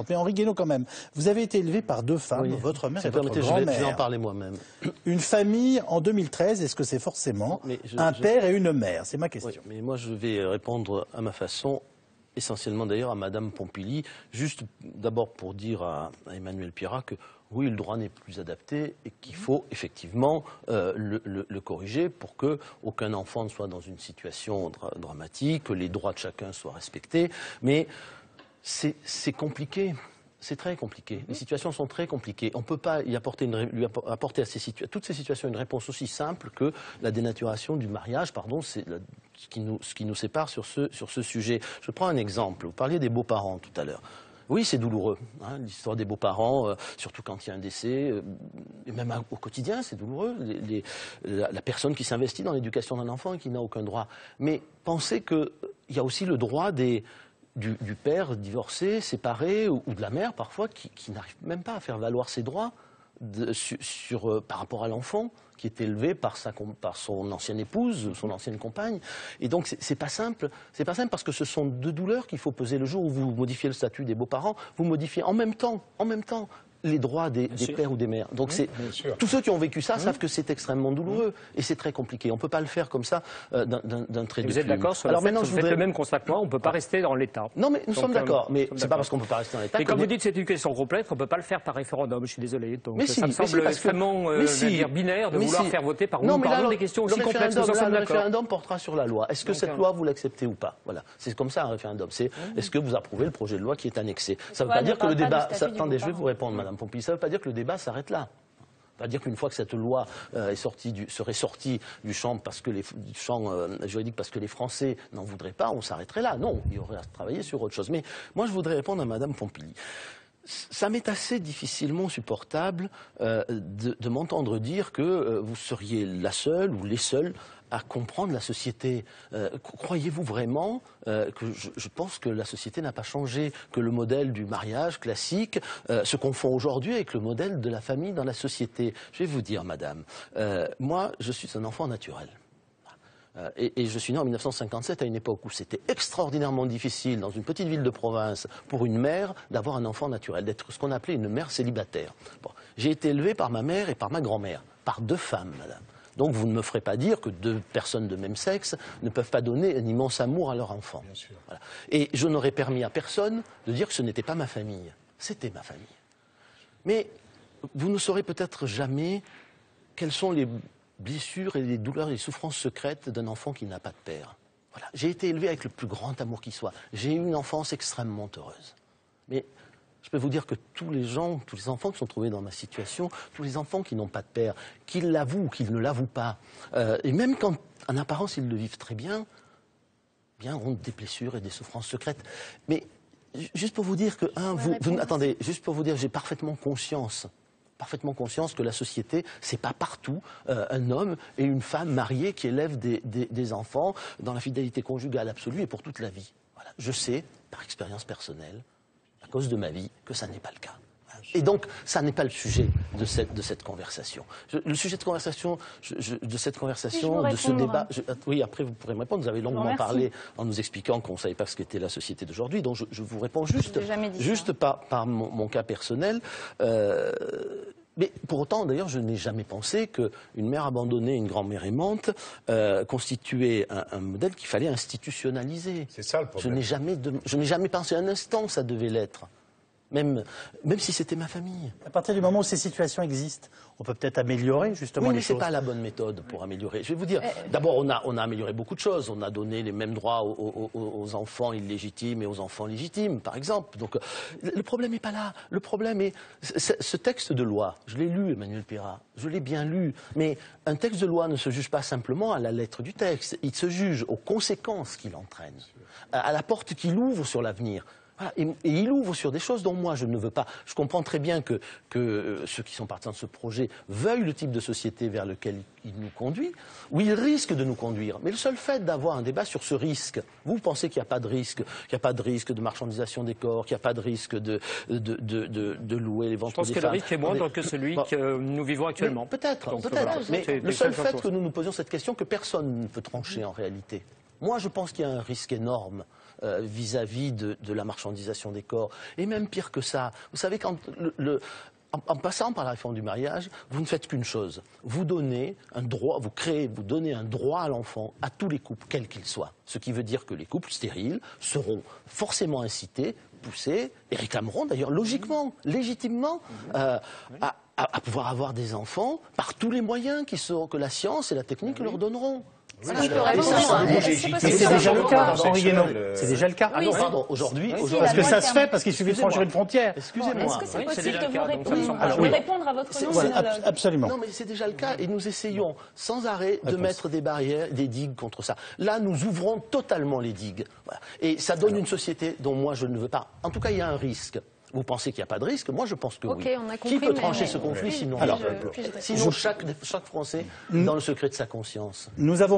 Mais Henri Guénaud, quand même, vous avez été élevé par deux femmes, Oui. votre mère Si et votre grand-mère. Je vais en grand-mère. parler moi-même. Une famille en 2013, est-ce que c'est forcément un père et une mère? C'est ma question. Oui, mais moi, je vais répondre à ma façon, essentiellement d'ailleurs à Madame Pompili, juste d'abord pour dire à Emmanuel Pierrat que oui, le droit n'est plus adapté et qu'il faut effectivement le corriger pour qu'aucun enfant ne soit dans une situation dramatique, que les droits de chacun soient respectés. Mais c'est compliqué. C'est très compliqué. Les situations sont très compliquées. On ne peut pas lui apporter à toutes ces situations une réponse aussi simple que la dénaturation du mariage. Pardon, c'est ce qui nous sépare sur ce sujet. Je prends un exemple. Vous parliez des beaux-parents tout à l'heure. Oui, c'est douloureux, hein, l'histoire des beaux-parents, surtout quand il y a un décès, et même au quotidien, c'est douloureux. La personne qui s'investit dans l'éducation d'un enfant et qui n'a aucun droit. Mais pensez qu'il y a aussi le droit du père divorcé, séparé, ou de la mère parfois, qui n'arrive même pas à faire valoir ses droits par rapport à l'enfant qui est élevé par son ancienne épouse, son ancienne compagne. Et donc c'est pas simple. C'est pas simple parce que ce sont deux douleurs qu'il faut peser. Le jour où vous modifiez le statut des beaux-parents, vous modifiez en même temps les droits des pères ou des mères. Donc tous ceux qui ont vécu ça savent que c'est extrêmement douloureux et c'est très compliqué. On ne peut pas le faire comme ça d'un trait de plume. Vous êtes d'accord sur le fait que vous faites le même constat que moi, on ne peut pas rester dans l'État. Non, mais nous sommes d'accord. Mais c'est pas parce qu'on ne peut pas rester dans l'État. Et comme vous dites cette éducation complète, on ne peut pas le faire par référendum. Je suis désolé. Donc ça me semble extrêmement binaire de vouloir faire voter par nous. Parlons des questions aussi complexes. Le référendum portera sur la loi. Est-ce que cette loi, vous l'acceptez ou pas? Voilà. C'est comme ça un référendum. C'est est-ce que vous approuvez le projet de loi qui est annexé? Ça ne veut pas dire que le débat. Attendez, je vais vous répondre, Madame Pompili. Ça ne veut pas dire que le débat s'arrête là. Ça veut dire qu'une fois que cette loi serait sortie du champ juridique parce que les Français n'en voudraient pas, on s'arrêterait là. Non, il y aurait à travailler sur autre chose. Mais moi, je voudrais répondre à Madame Pompili. Ça m'est assez difficilement supportable de m'entendre dire que vous seriez la seule ou les seuls à comprendre la société. Croyez-vous vraiment que je pense que la société n'a pas changé, que le modèle du mariage classique se confond aujourd'hui avec le modèle de la famille dans la société? Je vais vous dire, madame, moi, je suis un enfant naturel. Et je suis né en 1957 à une époque où c'était extraordinairement difficile dans une petite ville de province pour une mère d'avoir un enfant naturel, d'être ce qu'on appelait une mère célibataire. Bon, j'ai été élevé par ma mère et par ma grand-mère, par deux femmes, madame. Donc vous ne me ferez pas dire que deux personnes de même sexe ne peuvent pas donner un immense amour à leur enfant. Bien sûr. Voilà. Et je n'aurais permis à personne de dire que ce n'était pas ma famille. C'était ma famille. Mais vous ne saurez peut-être jamais quelles sont les blessures et les douleurs et les souffrances secrètes d'un enfant qui n'a pas de père. Voilà. J'ai été élevé avec le plus grand amour qui soit. J'ai eu une enfance extrêmement heureuse. Mais je peux vous dire que tous les enfants qui sont trouvés dans ma situation, tous les enfants qui n'ont pas de père, qu'ils l'avouent ou qu'ils ne l'avouent pas, et même quand, en apparence, ils le vivent très bien, ont des blessures et des souffrances secrètes. Mais juste pour vous dire que, attendez, juste pour vous dire, j'ai parfaitement conscience que la société, c'est pas partout un homme et une femme mariés qui élèvent des enfants dans la fidélité conjugale absolue et pour toute la vie. Voilà. Je sais, par expérience personnelle, à cause de ma vie, que ça n'est pas le cas. Et donc, ça n'est pas le sujet de cette conversation. Le sujet de conversation, de ce débat... oui, après, vous pourrez me répondre. Vous avez longuement parlé en nous expliquant qu'on ne savait pas ce qu'était la société d'aujourd'hui. Donc, je vous réponds juste par mon cas personnel. Mais pour autant, d'ailleurs, je n'ai jamais pensé qu'une mère abandonnée, une grand-mère aimante, constituait un modèle qu'il fallait institutionnaliser. C'est ça le problème. Je n'ai jamais pensé un instant que ça devait l'être. Même si c'était ma famille. À partir du moment où ces situations existent, on peut peut-être améliorer justement les choses. Oui, mais ce n'est pas la bonne méthode pour améliorer. Je vais vous dire, d'abord, on a amélioré beaucoup de choses. On a donné les mêmes droits aux enfants illégitimes et aux enfants légitimes, par exemple. Donc, le problème n'est pas là. Le problème est, ce texte de loi, je l'ai lu, Emmanuel Pierrat, je l'ai bien lu, mais un texte de loi ne se juge pas simplement à la lettre du texte. Il se juge aux conséquences qu'il entraîne, à la porte qu'il ouvre sur l'avenir. Voilà, et il ouvre sur des choses dont moi je ne veux pas. Je comprends très bien que ceux qui sont partisans de ce projet veuillent le type de société vers lequel il nous conduit, ou il risque de nous conduire. Mais le seul fait d'avoir un débat sur ce risque, vous pensez qu'il n'y a pas de risque, de marchandisation des corps, qu'il n'y a pas de risque de louer les ventres des femmes. Je pense que le risque est moindre que celui que nous vivons actuellement. Peut-être. Mais le seul fait que nous nous posions cette question, que personne ne peut trancher en réalité. Moi, je pense qu'il y a un risque énorme vis-à-vis de la marchandisation des corps. Et même pire que ça, vous savez, quand en passant par la réforme du mariage, vous ne faites qu'une chose. Vous donnez un droit, vous donnez un droit à l'enfant à tous les couples, quels qu'ils soient. Ce qui veut dire que les couples stériles seront forcément incités, poussés, et réclameront d'ailleurs logiquement, légitimement, à pouvoir avoir des enfants par tous les moyens que la science et la technique leur donneront. C'est déjà le cas, Henri Guénaud. C'est déjà le cas. Ah non, pardon, aujourd'hui... Parce que ça se fait, parce qu'il suffit de franchir une frontière. Excusez-moi. Est-ce que c'est possible que vous répondre à votre nom, sinologue? Absolument. Non, mais c'est déjà le cas, et nous essayons sans arrêt de mettre des barrières, des digues contre ça. Là, nous ouvrons totalement les digues. Voilà. Et ça donne une société dont moi, je ne veux pas. En tout cas, il y a un risque. Vous pensez qu'il n'y a pas de risque? Moi, je pense que oui. On a compris, qui peut trancher ce conflit sinon chaque Français dans le secret de sa conscience? Nous avons